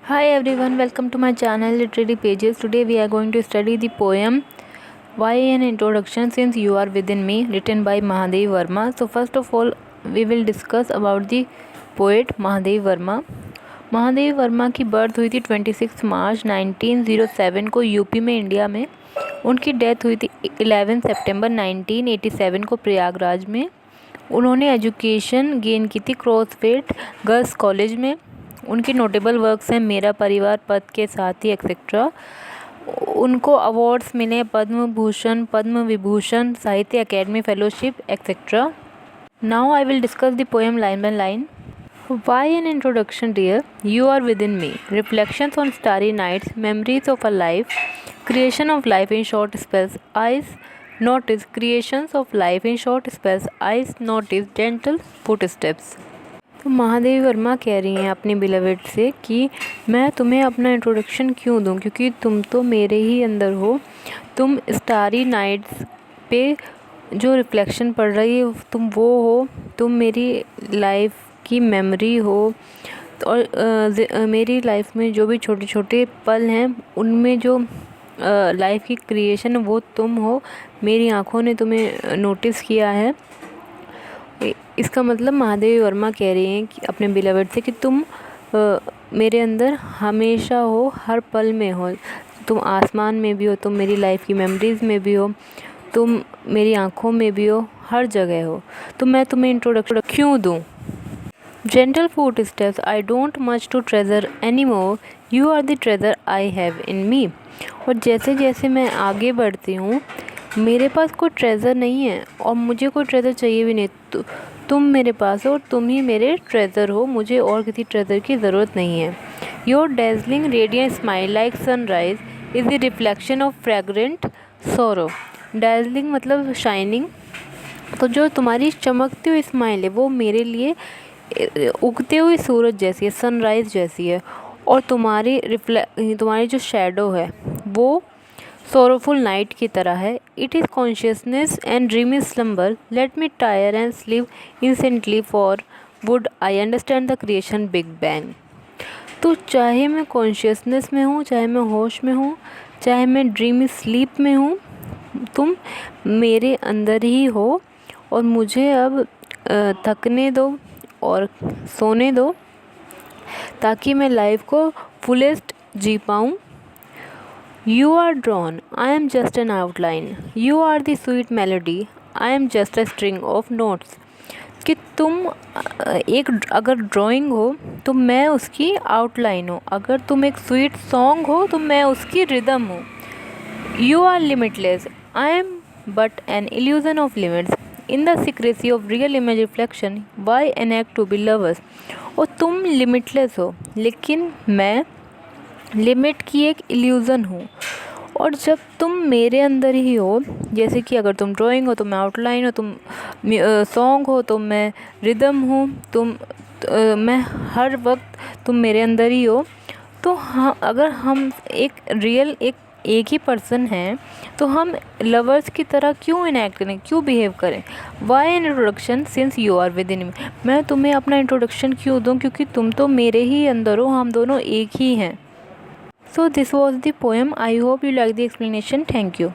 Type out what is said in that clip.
Hi everyone, welcome to my channel Literary Pages. Today we are going to study the poem Why an Introduction Since You Are Within Me, written by Mahadev Verma. So first of all we will discuss about the poet Mahadev Verma. Mahadev Verma की birth हुई थी 26 मार्च 1907 को UP में, India में। उनकी death हुई थी 11 सितंबर 1987 को प्रयागराज में। उन्होंने एजुकेशन गेन की थी क्रॉसफेड गर्ल्स कॉलेज में। उनकी नोटेबल वर्क्स हैं मेरा परिवार, पद के साथी, एक्सेट्रा। उनको अवार्ड्स मिले पद्म भूषण, पद्म विभूषण, साहित्य academy fellowship, etcetera. Now I will discuss the poem line by line. Why an introduction, dear? You are within me. Reflections on starry nights, memories of a life, creation of life in short spells. Eyes notice creations of life in short spells. Eyes notice gentle footsteps. तो महादेवी वर्मा कह रही हैं अपनी beloved से कि मैं तुम्हें अपना इंट्रोडक्शन क्यों दूं, क्योंकि तुम तो मेरे ही अंदर हो। तुम स्टारी नाइट्स पे जो रिफ्लेक्शन पड़ रही है तुम वो हो। तुम मेरी लाइफ की मेमोरी हो और मेरी लाइफ में जो भी छोटे छोटे पल हैं उनमें जो लाइफ की क्रिएशन है वो तुम हो। मेरी आँखों ने तुम्हें नोटिस किया है। इसका मतलब महादेवी वर्मा कह रही हैं कि अपने बिलवेड से कि तुम मेरे अंदर हमेशा हो, हर पल में हो। तुम आसमान में भी हो, तुम मेरी लाइफ की मेमोरीज़ में भी हो, तुम मेरी आँखों में भी हो, हर जगह हो। तो मैं तुम्हें इंट्रोडक्शन क्यों दूँ? Gentle footsteps, I don't much to treasure anymore. You are the treasure I have in me. और जैसे जैसे मैं आगे बढ़ती हूँ मेरे पास कोई ट्रेज़र नहीं है और मुझे कोई ट्रेज़र चाहिए भी नहीं। तुम मेरे पास हो और तुम ही मेरे ट्रेज़र हो, मुझे और किसी ट्रेज़र की ज़रूरत नहीं है। Your dazzling radiant smile like sunrise is the reflection of fragrant sorrow. Dazzling मतलब शाइनिंग, तो जो तुम्हारी चमकती हुई स्माइल है वो मेरे लिए उगते हुए सूरज जैसी है, सनराइज़ जैसी है। और तुम्हारी जो शैडो है वो सोरोफुल नाइट की तरह है। It is consciousness and dreamy slumber, let me tyre and sleep incessantly for would I understand the creation big bang. तो चाहे मैं कॉन्शियसनेस में हूँ, चाहे मैं होश में हूँ, चाहे मैं ड्रीमी स्लीप में हूँ, तुम मेरे अंदर ही हो और मुझे अब थकने दो और सोने दो ताकि मैं लाइफ को फुलेस्ट जी पाऊँ। You are drawn, I am just an outline, you are the sweet melody, I am just a string of notes. कि तुम एक अगर ड्राइंग हो तो मैं उसकी आउटलाइन हूँ, अगर तुम एक स्वीट सॉन्ग हो तो मैं उसकी रिदम हूँ। You are limitless, I am but an illusion of limits, in the secrecy of real image reflection why an act to be lovers. और तुम लिमिटलेस हो लेकिन मैं लिमिट की एक इल्यूज़न हूँ। और जब तुम मेरे अंदर ही हो, जैसे कि अगर तुम ड्राइंग हो तो मैं आउटलाइन हो, तुम सॉन्ग हो तो मैं रिदम हूँ, मैं हर वक्त तुम मेरे अंदर ही हो। तो हाँ, अगर हम एक ही पर्सन हैं तो हम लवर्स की तरह क्यों इनएक्ट करें, क्यों बिहेव करें? Why an introduction since you are within me, मैं तुम्हें अपना इंट्रोडक्शन क्यों दूँ, क्योंकि तुम तो मेरे ही अंदर हो, हम दोनों एक ही हैं। So this was the poem. I hope you like the explanation. Thank you.